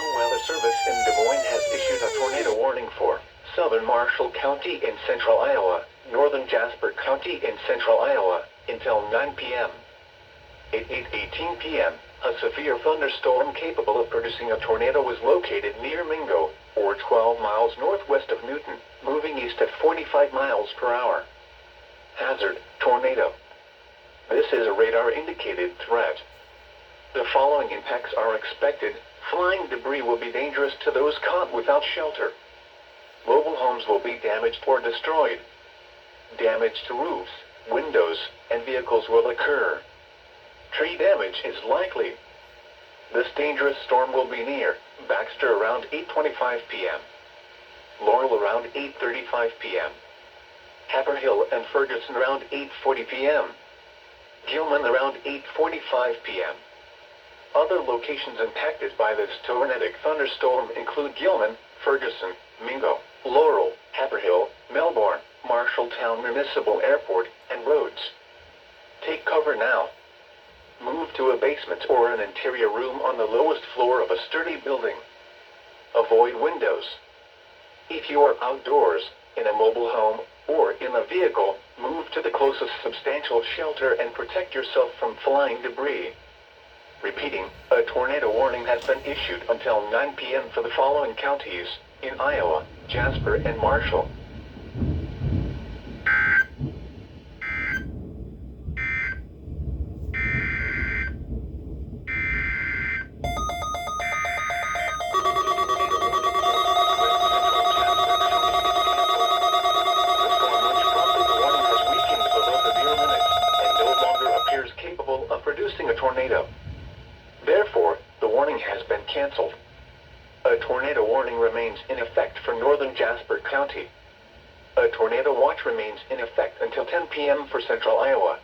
National Weather Service in Des Moines has issued a tornado warning for southern Marshall County in central Iowa, northern Jasper County in central Iowa, until 9 p.m. At 8:18 p.m., a severe thunderstorm capable of producing a tornado was located near Mingo, or 12 miles northwest of Newton, moving east at 45 miles per hour. Hazard: tornado. This is a radar-indicated threat. The following impacts are expected. Flying debris will be dangerous to those caught without shelter. Mobile homes will be damaged or destroyed. Damage to roofs, windows, and vehicles will occur. Tree damage is likely. This dangerous storm will be near Baxter around 8:25 p.m. Laurel around 8:35 p.m. Haverhill and Ferguson around 8:40 p.m. Gilman around 8:45 p.m. Other locations impacted by this tornadic thunderstorm include Gilman, Ferguson, Mingo, Laurel, Haverhill, Melbourne, Marshalltown Municipal Airport, and Rhodes. Take cover now. Move to a basement or an interior room on the lowest floor of a sturdy building. Avoid windows. If you are outdoors, in a mobile home, or in a vehicle, move to the closest substantial shelter and protect yourself from flying debris. Repeating, a tornado warning has been issued until 9 p.m. for the following counties in Iowa, Jasper, and Marshall. Capable of producing a tornado. Therefore, the warning has been canceled. A tornado warning remains in effect for northern Jasper County. A tornado watch remains in effect until 10 p.m. for central Iowa,